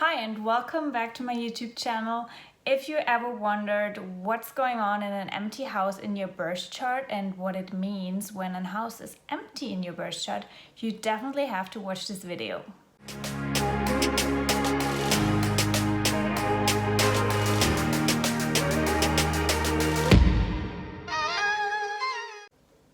Hi and welcome back to my YouTube channel. If you ever wondered what's going on in an empty house in your birth chart and what it means when a house is empty in your birth chart, you definitely have to watch this video.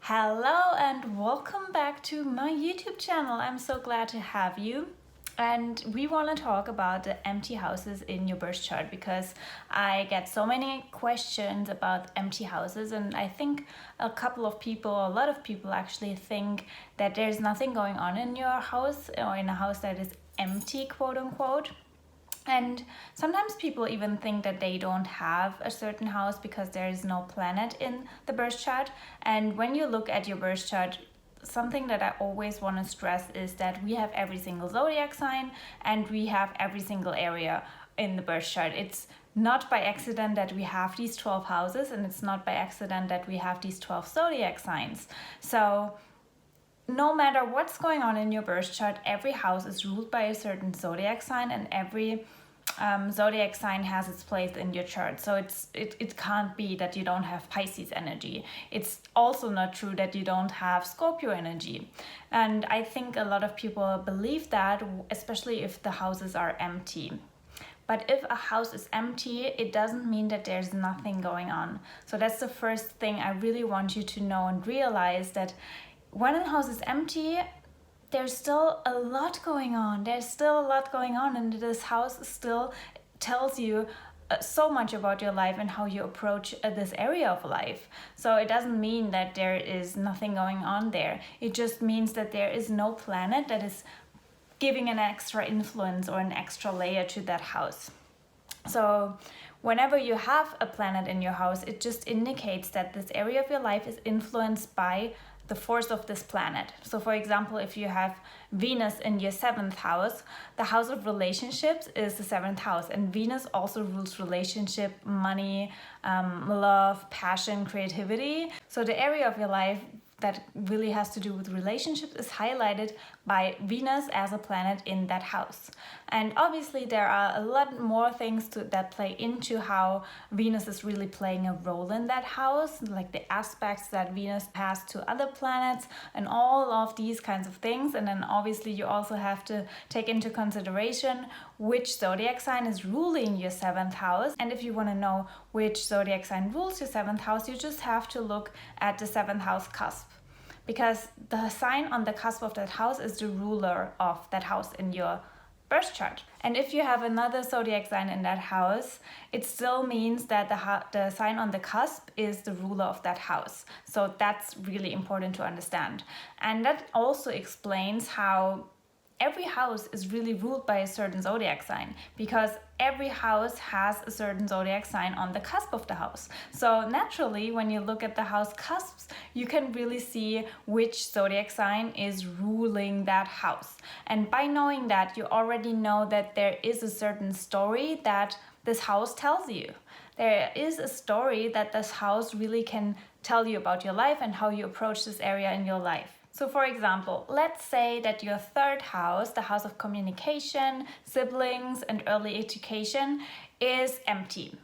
Hello and welcome back to my YouTube channel. I'm so glad to have you. And we want to talk about the empty houses in your birth chart because I get so many questions about empty houses, and I think a lot of people actually think that there's nothing going on in your house or in a house that is empty, quote unquote. And sometimes people even think that they don't have a certain house because there is no planet in the birth chart. And when you look at your birth chart, something that I always want to stress is that we have every single zodiac sign and we have every single area in the birth chart. It's not by accident that we have these 12 houses, and it's not by accident that we have these 12 zodiac signs. So no matter what's going on in your birth chart, every house is ruled by a certain zodiac sign, and every zodiac sign has its place in your chart. So it can't be that you don't have Pisces energy. It's also not true that you don't have Scorpio energy. And I think a lot of people believe that, especially if the houses are empty. But if a house is empty, it doesn't mean that there's nothing going on. So that's the first thing I really want you to know and realize, that when a house is empty, there's still a lot going on. And this house still tells you so much about your life and how you approach this area of life. So it doesn't mean that there is nothing going on there. It just means that there is no planet that is giving an extra influence or an extra layer to that house. So whenever you have a planet in your house, it just indicates that this area of your life is influenced by the force of this planet. So for example, if you have Venus in your 7th house, the house of relationships is the 7th house, and Venus also rules relationship, money, love, passion, creativity. So the area of your life that really has to do with relationships is highlighted by Venus as a planet in that house. And obviously there are a lot more things that play into how Venus is really playing a role in that house, like the aspects that Venus has to other planets and all of these kinds of things. And then obviously you also have to take into consideration which zodiac sign is ruling your 7th house. And if you want to know which zodiac sign rules your 7th house, you just have to look at the 7th house cusp, because the sign on the cusp of that house is the ruler of that house in your birth chart. And if you have another zodiac sign in that house, it still means that the sign on the cusp is the ruler of that house. So that's really important to understand. And that also explains how every house is really ruled by a certain zodiac sign, because every house has a certain zodiac sign on the cusp of the house. So naturally, when you look at the house cusps, you can really see which zodiac sign is ruling that house. And by knowing that, you already know that there is a certain story that this house tells you. There is a story that this house really can tell you about your life and how you approach this area in your life. So for example, let's say that your 3rd house, the house of communication, siblings, and early education, is empty.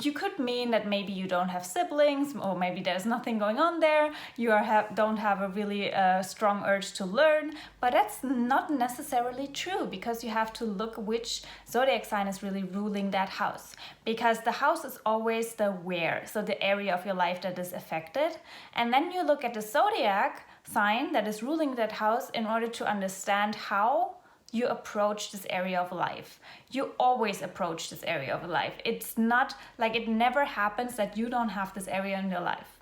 You could mean that maybe you don't have siblings, or maybe there's nothing going on there. You don't have a really strong urge to learn, but that's not necessarily true, because you have to look which zodiac sign is really ruling that house. Because the house is always the where, so the area of your life that is affected. And then you look at the zodiac sign that is ruling that house in order to understand how you approach this area of life. You always approach this area of life. It's not like it never happens that you don't have this area in your life.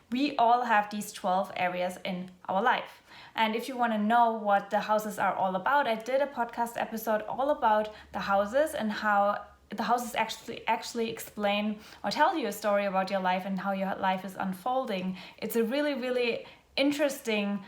We all have these 12 areas in our life. And if you want to know what the houses are all about, I did a podcast episode all about the houses and how the houses actually explain or tell you a story about your life and how your life is unfolding. It's a really, really interesting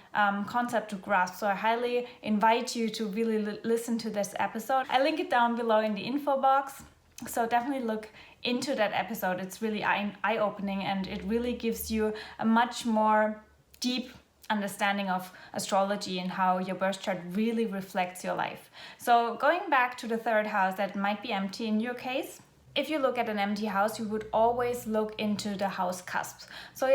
concept to grasp. So I highly invite you to really listen to this episode. I link it down below in the info box. So definitely look into that episode. It's really eye-opening, and it really gives you a much more deep understanding of astrology and how your birth chart really reflects your life. So going back to the third house that might be empty in your case, if you look at an empty house, you would always look into the house cusps. So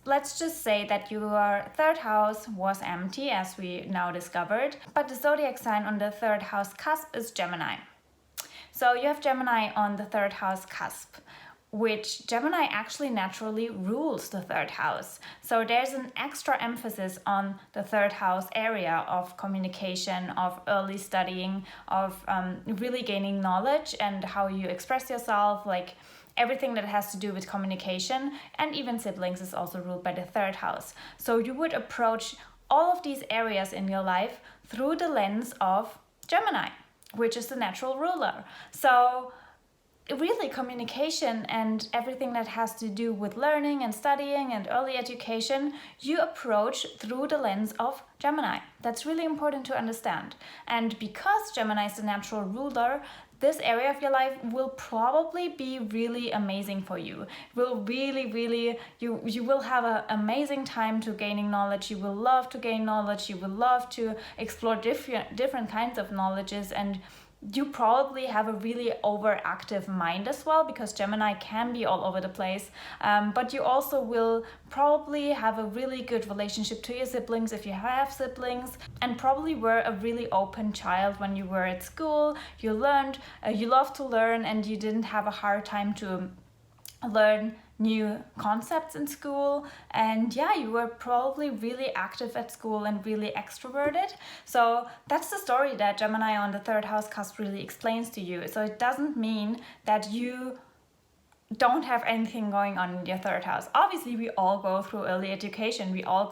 let's just say that your third house was empty, as we now discovered, but the zodiac sign on the third house cusp is Gemini. So you have Gemini on the third house cusp, which Gemini actually naturally rules the third house. So there's an extra emphasis on the third house area of communication, of early studying, of really gaining knowledge and how you express yourself, like everything that has to do with communication, and even siblings is also ruled by the third house. So you would approach all of these areas in your life through the lens of Gemini, which is the natural ruler. So really, communication and everything that has to do with learning and studying and early education, you approach through the lens of Gemini. That's really important to understand. And because Gemini is the natural ruler, this area of your life will probably be really amazing for you. You will have an amazing time to gaining knowledge. You will love to gain knowledge. You will love to explore different kinds of knowledges, and you probably have a really overactive mind as well, because Gemini can be all over the place. But you also will probably have a really good relationship to your siblings if you have siblings, and probably were a really open child when you were at school. You learned, you love to learn, and you didn't have a hard time to learn new concepts in school. And yeah, you were probably really active at school and really extroverted. So that's the story that Gemini on the third house cusp really explains to you. So it doesn't mean that you don't have anything going on in your third house. Obviously, we all go through early education. We all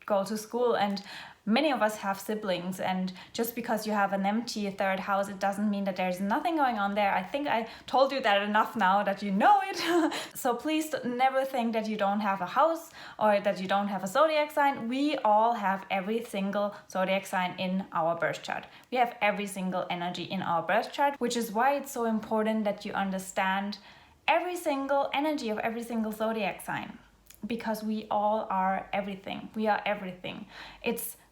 go to school, and many of us have siblings, and just because you have an empty third house, it doesn't mean that there's nothing going on there. I think I told you that enough now that you know it. So please never think that you don't have a house or that you don't have a zodiac sign. We all have every single zodiac sign in our birth chart. We have every single energy in our birth chart, which is why it's so important that you understand every single energy of every single zodiac sign, because we all are everything. We are everything.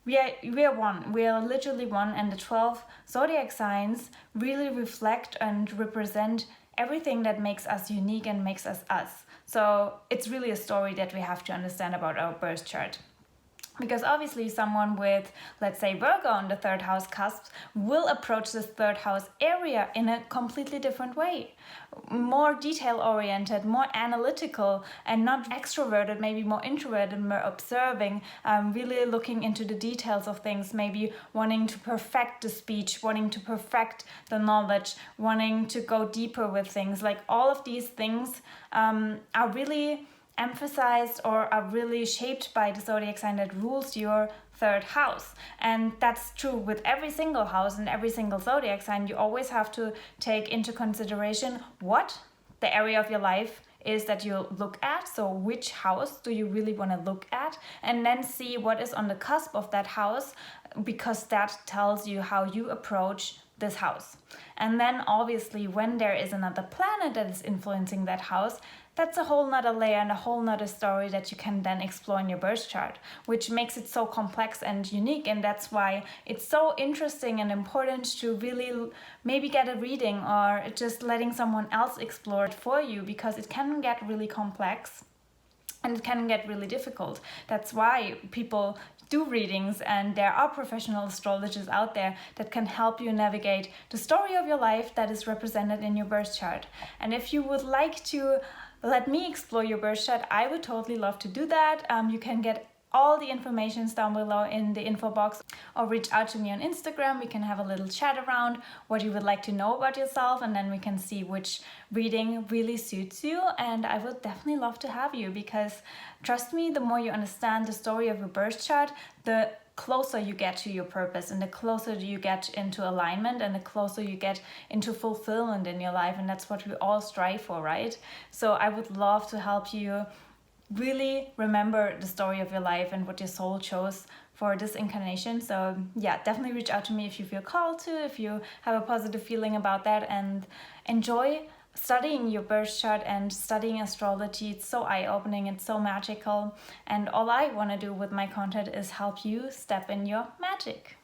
We are one. We are literally one, and the 12 zodiac signs really reflect and represent everything that makes us unique and makes us us. So it's really a story that we have to understand about our birth chart. Because obviously someone with, let's say, Virgo on the third house cusp will approach this third house area in a completely different way. More detail-oriented, more analytical, and not extroverted, maybe more introverted, more observing, really looking into the details of things, maybe wanting to perfect the speech, wanting to perfect the knowledge, wanting to go deeper with things. Like all of these things are really emphasized or are really shaped by the zodiac sign that rules your third house. And that's true with every single house and every single zodiac sign. You always have to take into consideration what the area of your life is that you look at. So which house do you really want to look at, and then see what is on the cusp of that house, because that tells you how you approach this house. And then obviously when there is another planet that is influencing that house, that's a whole nother layer and a whole nother story that you can then explore in your birth chart, which makes it so complex and unique. And that's why it's so interesting and important to really maybe get a reading or just letting someone else explore it for you, because it can get really complex and it can get really difficult. That's why people do readings, and there are professional astrologers out there that can help you navigate the story of your life that is represented in your birth chart. And if you would like to let me explore your birth chart, I would totally love to do that. You can get all the information down below in the info box, or reach out to me on Instagram. We can have a little chat around what you would like to know about yourself, and then we can see which reading really suits you. And I would definitely love to have you, because trust me, the more you understand the story of your birth chart, the closer you get to your purpose, and the closer you get into alignment, and the closer you get into fulfillment in your life. And that's what we all strive for, right? So I would love to help you really remember the story of your life and what your soul chose for this incarnation. So yeah, definitely reach out to me if you feel called to, if you have a positive feeling about that, and enjoy studying your birth chart and studying astrology, it's so eye-opening, it's so magical, and all I want to do with my content is help you step in your magic.